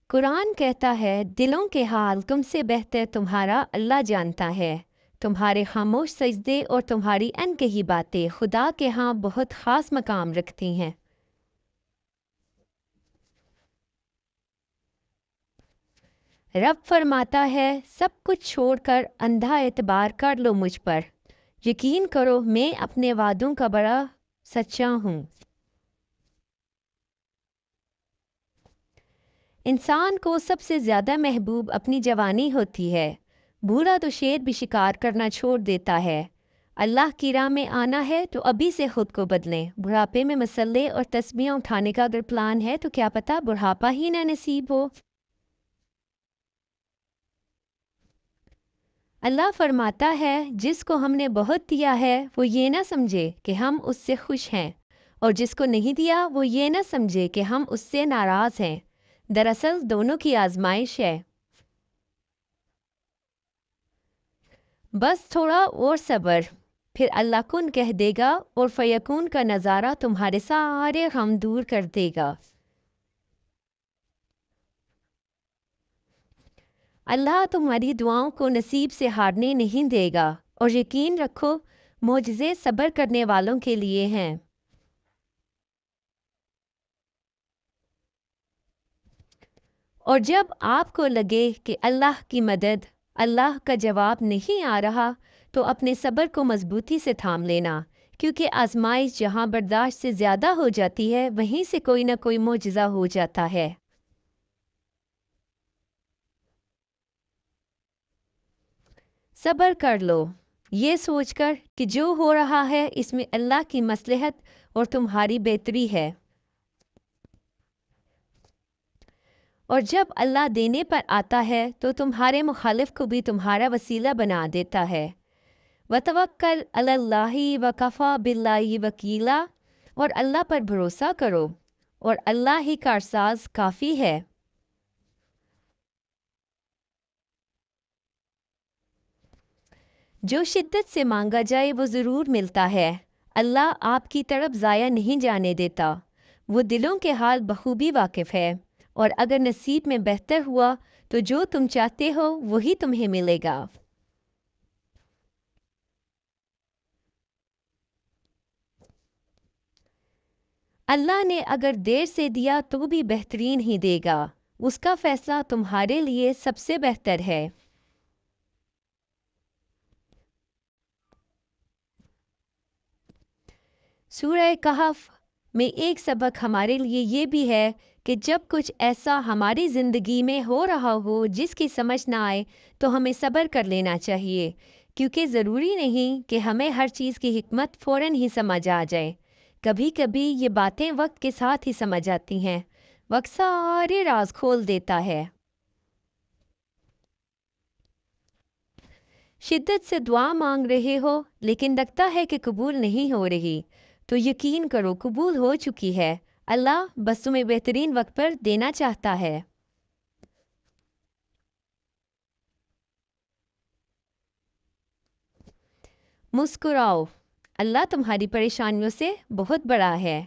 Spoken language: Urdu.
قرآن کہتا ہے دلوں کے حال تم سے بہتر تمہارا اللہ جانتا ہے۔ تمہارے خاموش سجدے اور تمہاری ان کہی باتیں خدا کے ہاں بہت خاص مقام رکھتی ہیں۔ رب فرماتا ہے سب کچھ چھوڑ کر اندھا اعتبار کر لو مجھ پر، یقین کرو میں اپنے وعدوں کا بڑا سچا ہوں۔ انسان کو سب سے زیادہ محبوب اپنی جوانی ہوتی ہے، بوڑھا تو شیر بھی شکار کرنا چھوڑ دیتا ہے۔ اللہ کی راہ میں آنا ہے تو ابھی سے خود کو بدلیں۔ بڑھاپے میں مسئلے اور تسبیحاں اٹھانے کا اگر پلان ہے تو کیا پتہ بڑھاپا ہی نہ نصیب ہو۔ اللہ فرماتا ہے جس کو ہم نے بہت دیا ہے وہ یہ نہ سمجھے کہ ہم اس سے خوش ہیں، اور جس کو نہیں دیا وہ یہ نہ سمجھے کہ ہم اس سے ناراض ہیں۔ دراصل دونوں کی آزمائش ہے۔ بس تھوڑا اور صبر، پھر اللہ کن کہہ دے گا اور فیکون کا نظارہ تمہارے سارے غم دور کر دے گا۔ اللہ تمہاری دعاؤں کو نصیب سے ہارنے نہیں دے گا، اور یقین رکھو معجزے صبر کرنے والوں کے لیے ہیں۔ اور جب آپ کو لگے کہ اللہ کی مدد، اللہ کا جواب نہیں آ رہا تو اپنے صبر کو مضبوطی سے تھام لینا، کیونکہ آزمائش جہاں برداشت سے زیادہ ہو جاتی ہے وہیں سے کوئی نہ کوئی معجزہ ہو جاتا ہے۔ صبر کر لو، یہ سوچ کر کہ جو ہو رہا ہے اس میں اللہ کی مصلحت اور تمہاری بہتری ہے، اور جب اللہ دینے پر آتا ہے تو تمہارے مخالف کو بھی تمہارا وسیلہ بنا دیتا ہے۔ وَتَوَكَّلْ عَلَى اللَّهِ وَكَفَى بِاللَّهِ وَكِيلًا، اور اللہ پر بھروسہ کرو اور اللہ ہی کارساز کافی ہے۔ جو شدت سے مانگا جائے وہ ضرور ملتا ہے۔ اللہ آپ کی طرف ضائع نہیں جانے دیتا، وہ دلوں کے حال بخوبی واقف ہے، اور اگر نصیب میں بہتر ہوا تو جو تم چاہتے ہو وہی تمہیں ملے گا۔ اللہ نے اگر دیر سے دیا تو بھی بہترین ہی دے گا، اس کا فیصلہ تمہارے لیے سب سے بہتر ہے۔ سورہ کہف میں ایک سبق ہمارے لیے یہ بھی ہے کہ جب کچھ ایسا ہماری زندگی میں ہو رہا ہو جس کی سمجھ نہ آئے تو ہمیں صبر کر لینا چاہیے، کیونکہ ضروری نہیں کہ ہمیں ہر چیز کی حکمت فوراً ہی سمجھ آ جائے۔ کبھی کبھی یہ باتیں وقت کے ساتھ ہی سمجھ آتی ہیں۔ وقت سارے راز کھول دیتا ہے۔ شدت سے دعا مانگ رہے ہو لیکن لگتا ہے کہ قبول نہیں ہو رہی، تو یقین کرو قبول ہو چکی ہے۔ اللہ بس تمہیں بہترین وقت پر دینا چاہتا ہے۔ مسکراؤ، اللہ تمہاری پریشانیوں سے بہت بڑا ہے۔